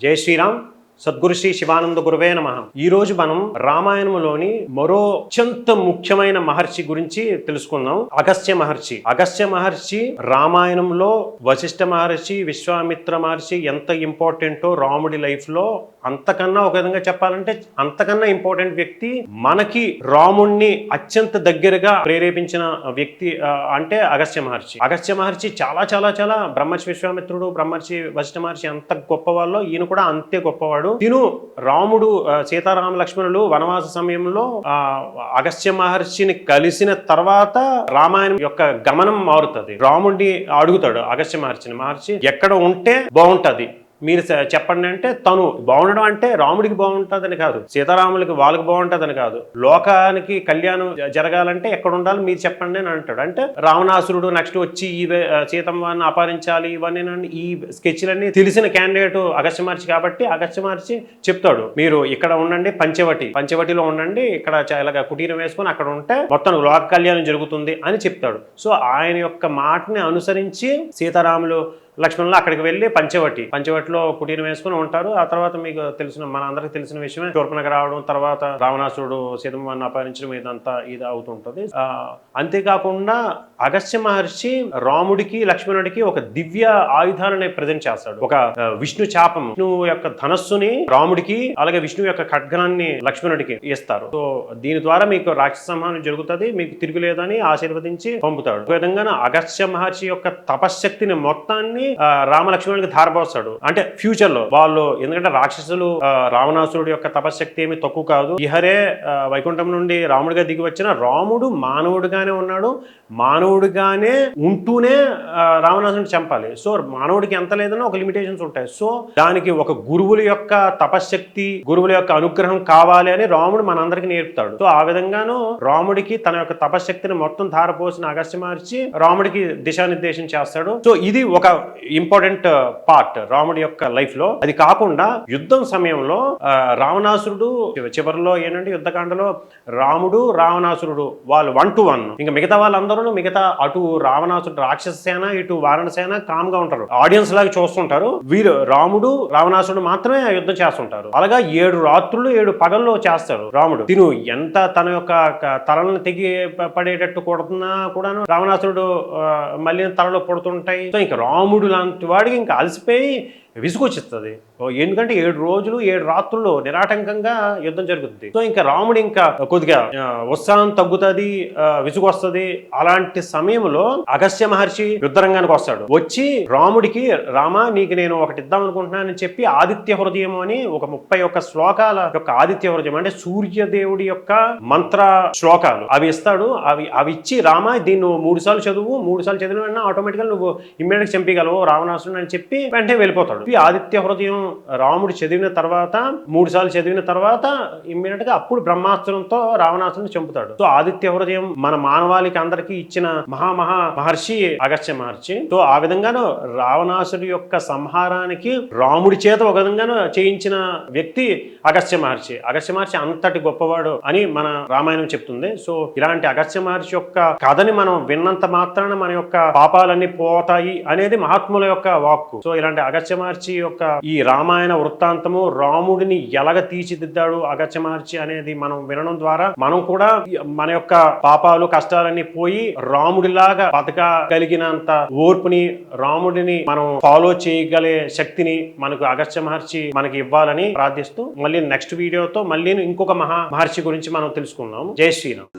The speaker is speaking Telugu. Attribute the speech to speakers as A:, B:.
A: జై శ్రీరామ్. సద్గురు శ్రీ శివానంద గురువే నమః. ఈ రోజు మనం రామాయణంలోని మరో అత్యంత ముఖ్యమైన మహర్షి గురించి తెలుసుకుందాం. అగస్త్య మహర్షి. అగస్త్య మహర్షి రామాయణంలో వశిష్ఠ మహర్షి, విశ్వామిత్ర మహర్షి ఎంత ఇంపార్టెంటో రాముడి లైఫ్ లో అంతకన్నా, ఒక విధంగా చెప్పాలంటే అంతకన్నా ఇంపార్టెంట్ వ్యక్తి, మనకి రాముణ్ణి అత్యంత దగ్గరగా ప్రేరేపించిన వ్యక్తి అంటే అగస్త్య మహర్షి. అగస్త్య మహర్షి చాలా చాలా చాలా బ్రహ్మర్షి విశ్వామిత్రుడు, బ్రహ్మర్షి వశిష్ఠ మహర్షి ఎంత గొప్పవాళ్ళో ఈయన కూడా అంతే గొప్పవాడు. తిను రాముడు, సీతారామ లక్ష్మణులు వనవాస సమయంలో అగస్త్య మహర్షిని కలిసిన తర్వాత రామాయణం యొక్క గమనం మారుతుంది. రాముడిని అడుగుతాడు అగస్త్య మహర్షి ఎక్కడ ఉంటే బాగుంటది మీరు చెప్పండి అంటే, తను బాగుండడం అంటే రాముడికి బాగుంటుందని కాదు, సీతారాములకి వాళ్ళకి బాగుంటుందని కాదు, లోకానికి కళ్యాణం జరగాలంటే ఎక్కడ ఉండాలి మీరు చెప్పండి అని అంటాడు. అంటే రావణాసురుడు నెక్స్ట్ వచ్చి ఈ సీతమ్మని అపహరించాలి, ఇవన్నీ ఈ స్కెచ్లన్నీ తెలిసిన క్యాండిడేట్ అగస్త్య మహర్షి కాబట్టి అగస్త్య మహర్షి చెప్తాడు, మీరు ఇక్కడ ఉండండి, పంచవటిలో ఉండండి, ఇక్కడ ఇలాగ కుటీరం వేసుకొని అక్కడ ఉంటే మొత్తం లోక కళ్యాణం జరుగుతుంది అని చెప్తాడు. సో ఆయన యొక్క మాటని అనుసరించి సీతారాములు లక్ష్మణులు అక్కడికి వెళ్ళి పంచవటిలో కుటీరం వేసుకుని ఉంటారు. ఆ తర్వాత మీకు తెలిసిన, మన అందరికి తెలిసిన విషయమే, శూర్పణఖ రావడం, తర్వాత రావణాసురుడు సీతమ్మని అపహరించడం, ఇదంతా ఇది అవుతుంటది. అంతేకాకుండా అగస్త్య మహర్షి రాముడికి లక్ష్మణుడికి ఒక దివ్య ఆయుధాలని ప్రజెంట్ చేస్తాడు. ఒక విష్ణు చాపం, విష్ణువు యొక్క ధనస్సుని రాముడికి, అలాగే విష్ణువు యొక్క ఖడ్గనాన్ని లక్ష్మణుడికి ఇస్తారు. సో దీని ద్వారా మీకు రాక్షస సంహారం జరుగుతుంది, మీకు తిరుగులేదని ఆశీర్వదించి పంపుతాడు. ఒక విధంగా అగస్త్య మహర్షి యొక్క తపశ్శక్తిని మొత్తాన్ని రామలక్ష్మణుడికి ధారపోస్తాడు. అంటే ఫ్యూచర్ లో వాళ్ళు, ఎందుకంటే రాక్షసులు, రావణాసురుడు యొక్క తపశ్శక్తి ఏమి తక్కువ కాదు. ఇహరే వైకుంఠం నుండి రాముడిగా దిగి వచ్చిన రాముడు మానవుడిగానే ఉన్నాడు, మానవుడిగానే ఉంటూనే రావణాసురుడిని చంపాలి. సో మానవుడికి ఎంత లేదన్నా ఒక లిమిటేషన్స్ ఉంటాయి. సో దానికి ఒక గురువుల యొక్క తపశ్శక్తి, గురువుల యొక్క అనుగ్రహం కావాలి అని రాముడు మనందరికి నేర్పుతాడు. సో ఆ విధంగాను రాముడికి తన యొక్క తపశ్శక్తిని మొత్తం ధారపోసిన అగస్త్య మహర్షి రాముడికి దిశానిర్దేశం చేస్తాడు. సో ఇది ఒక ఇంపార్టెంట్ పార్ట్ రాముడి యొక్క లైఫ్ లో. అది కాకుండా యుద్ధం సమయంలో రావణాసురుడు చివరిలో ఏంటంటే యుద్ధకాండలో రాముడు రావణాసురుడు వాళ్ళు 1 to 1, ఇంకా మిగతా వాళ్ళందరూ, మిగతా అటు రావణాసురుడు రాక్షస సేన, ఇటు వారణ సేన కామ్ గా ఉంటారు, ఆడియన్స్ లాగా చూస్తుంటారు. వీరు రాముడు రావణాసురుడు మాత్రమే యుద్ధం చేస్తుంటారు. అలాగా 7 రాత్రులు 7 పగల్లో చేస్తాడు రాముడు. తిను ఎంత తన యొక్క తలను తెగి పడేటట్టు కొడుతున్నా కూడాను రావణాసురుడు మళ్ళీ తలలో పడుతుంటాయి. సో ఇంకా రాముడు లాంటి వాడికి ఇంకా అలసిపోయి విసుగొచ్చిస్తుంది. ఎందుకంటే 7 రోజులు 7 రాత్రులు నిరాటంకంగా యుద్ధం జరుగుతుంది. సో ఇంకా రాముడు ఇంకా కొద్దిగా ఉత్సాహం తగ్గుతుంది, విసుగు వస్తుంది. అలాంటి సమయంలో అగస్త్య మహర్షి యుద్ధరంగానికి వస్తాడు. వచ్చి రాముడికి, రామ నీకు నేను ఒకటి ఇద్దాం అనుకుంటున్నానని చెప్పి ఆదిత్య హృదయం అని ఒక 31 శ్లోకాల యొక్క ఆదిత్య హృదయం అంటే సూర్యదేవుడి యొక్క మంత్ర శ్లోకాలు అవి ఇస్తాడు. అవి ఇచ్చి, రామ దీన్ని 3 సార్లు చదువు, 3 సార్లు చదివిన వెంటనే ఆటోమేటిక్గా నువ్వు ఇమ్మీడియట్గా చంపగలవు రావణాసురుడు అని చెప్పి వెంటనే వెళ్ళిపోతాడు. ఆదిత్య హృదయం రాముడు చదివిన తర్వాత 3 సార్లు చదివిన తర్వాత ఇమ్మీడియట్ గా అప్పుడు బ్రహ్మాస్త్రంతో రావణాసురుని చంపుతాడు. సో ఆదిత్య హృదయం మన మానవాళికి అందరికి ఇచ్చిన మహర్షి అగస్త్య మహర్షి. సో ఆ విధంగాను రావణాసురుడి యొక్క సంహారానికి రాముడి చేత ఒక విధంగాను చేయించిన వ్యక్తి అగస్త్య మహర్షి. అగస్త్య మహర్షి అంతటి గొప్పవాడు అని మన రామాయణం చెప్తుంది. సో ఇలాంటి అగస్త్య మహర్షి యొక్క కథని మనం విన్నంత మాత్రాన మన యొక్క పాపాలన్నీ పోతాయి అనేది మహాత్ముల యొక్క వాక్కు. సో ఇలాంటి అగస్త్య మహర్షి యొక్క ఈ రామాయణ వృత్తాంతము, రాముడిని ఎలాగ తీర్చిదిద్దాడు అగస్త్య మహర్షి అనేది మనం వినడం ద్వారా మనం కూడా మన యొక్క పాపాలు కష్టాలన్నీ పోయి రాముడిలాగా బతకగలిగినంత ఓర్పుని, రాముడిని మనం ఫాలో చేయగలే శక్తిని మనకు అగస్త్య మహర్షి మనకి ఇవ్వాలని ప్రార్థిస్తూ, మళ్ళీ నెక్స్ట్ వీడియోతో మళ్ళీ ఇంకొక మహర్షి గురించి మనం తెలుసుకుందాం. జై శ్రీరామ్.